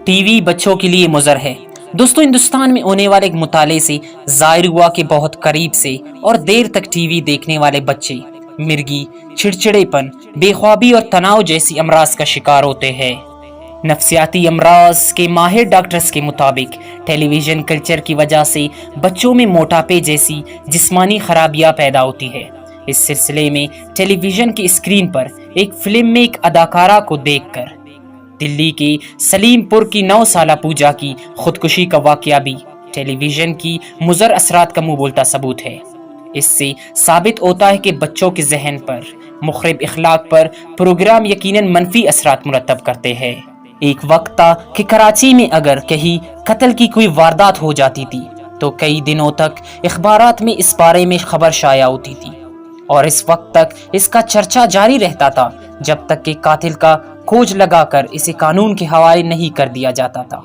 T V بچوں کے لیے مضر ہے۔ دوستو، ہندوستان میں ہونے والے ایک مطالعے سے ظاہر ہوا کہ بہت قریب سے اور دیر تک ٹی وی دیکھنے والے بچے مرگی، چڑچڑے پن، بے خوابی اور تناؤ جیسی امراض کا شکار ہوتے ہیں۔ نفسیاتی امراض کے ماہر ڈاکٹرز کے مطابق ٹیلی ویژن کلچر کی وجہ سے بچوں میں موٹاپے جیسی جسمانی خرابیاں پیدا ہوتی ہے۔ اس سلسلے میں ٹیلی ویژن کی اسکرین پر ایک فلم میں ایک اداکارہ کو دیکھ کر دلی کے سلیم پور کی 9 سالہ پوجا کی خودکشی کا واقعہ بھی ٹیلی ویژن کی مضر اثرات کا منہ بولتا ثبوت ہے۔ اس سے ثابت ہوتا ہے کہ بچوں کے ذہن پر، مخرب اخلاق پر پروگرام یقیناً منفی اثرات مرتب کرتے ہیں۔ ایک وقت تھا کہ کراچی میں اگر کہیں قتل کی کوئی واردات ہو جاتی تھی تو کئی دنوں تک اخبارات میں اس بارے میں خبر شائع ہوتی تھی، اور اس وقت تک اس کا چرچا جاری رہتا تھا جب تک کہ قاتل کا کھوج لگا کر اسے قانون کے حوالے نہیں کر دیا جاتا تھا۔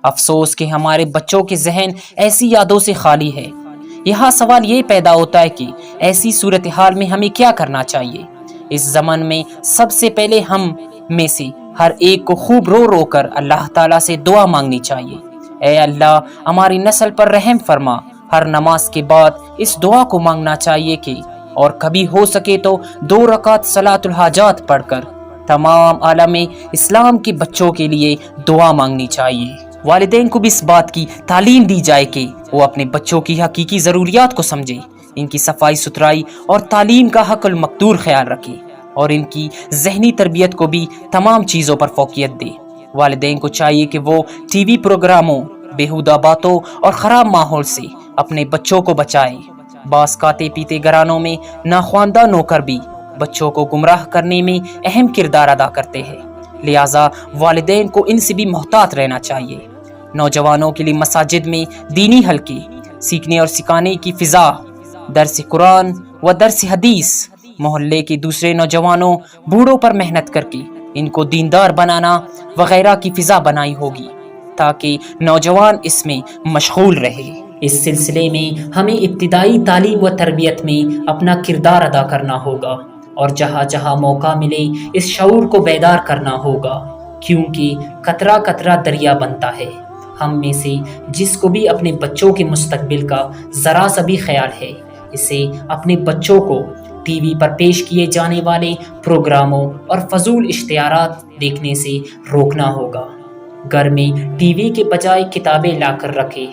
افسوس کہ ہمارے بچوں کے ذہن ایسی یادوں سے خالی ہے۔ یہاں سوال یہ پیدا ہوتا ہے کہ ایسی صورتحال میں ہمیں کیا کرنا چاہیے؟ اس زمن میں سب سے پہلے ہم میں سے ہر ایک کو خوب رو رو کر اللہ تعالیٰ سے دعا مانگنی چاہیے۔ اے اللہ، ہماری نسل پر رحم فرما۔ ہر نماز کے بعد اس دعا کو مانگنا چاہیے کہ اور کبھی ہو سکے تو 2 رکعت صلاۃ الحاجات پڑھ کر تمام عالم اسلام کے بچوں کے لیے دعا مانگنی چاہیے۔ والدین کو بھی اس بات کی تعلیم دی جائے کہ وہ اپنے بچوں کی حقیقی ضروریات کو سمجھے، ان کی صفائی ستھرائی اور تعلیم کا حق المقدور خیال رکھے، اور ان کی ذہنی تربیت کو بھی تمام چیزوں پر فوقیت دے۔ والدین کو چاہیے کہ وہ ٹی وی پروگراموں، بیہودہ باتوں اور خراب ماحول سے اپنے بچوں کو بچائیں۔ بعض کھاتے پیتے گھرانوں میں ناخواندہ نوکر بھی بچوں کو گمراہ کرنے میں اہم کردار ادا کرتے ہیں، لہٰذا والدین کو ان سے بھی محتاط رہنا چاہیے۔ نوجوانوں کے لیے مساجد میں دینی حلقے، سیکھنے اور سکھانے کی فضا، درس قرآن و درس حدیث، محلے کے دوسرے نوجوانوں، بوڑھوں پر محنت کر کے ان کو دیندار بنانا وغیرہ کی فضا بنائی ہوگی تاکہ نوجوان اس میں مشغول رہے۔ اس سلسلے میں ہمیں ابتدائی تعلیم و تربیت میں اپنا کردار ادا کرنا ہوگا، اور جہاں جہاں موقع ملے اس شعور کو بیدار کرنا ہوگا، کیونکہ قطرہ قطرہ دریا بنتا ہے۔ ہم میں سے جس کو بھی اپنے بچوں کے مستقبل کا ذرا سا بھی خیال ہے، اسے اپنے بچوں کو ٹی وی پر پیش کیے جانے والے پروگراموں اور فضول اشتہارات دیکھنے سے روکنا ہوگا۔ گھر میں ٹی وی کے بجائے کتابیں لا کر رکھے۔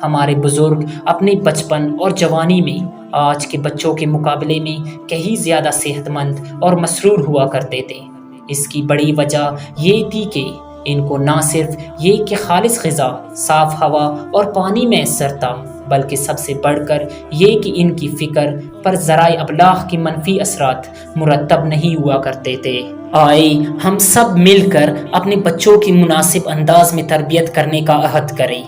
ہمارے بزرگ اپنے بچپن اور جوانی میں آج کے بچوں کے مقابلے میں کہیں زیادہ صحت مند اور مسرور ہوا کرتے تھے۔ اس کی بڑی وجہ یہ تھی کہ ان کو نہ صرف یہ کہ خالص غذا، صاف ہوا اور پانی میسر تھا، بلکہ سب سے بڑھ کر یہ کہ ان کی فکر پر ذرائع ابلاغ کے منفی اثرات مرتب نہیں ہوا کرتے تھے۔ آئے ہم سب مل کر اپنے بچوں کی مناسب انداز میں تربیت کرنے کا عہد کریں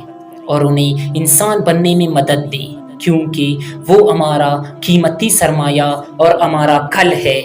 اور انہیں انسان بننے میں مدد دیں، کیونکہ وہ ہمارا قیمتی سرمایہ اور ہمارا کل ہے۔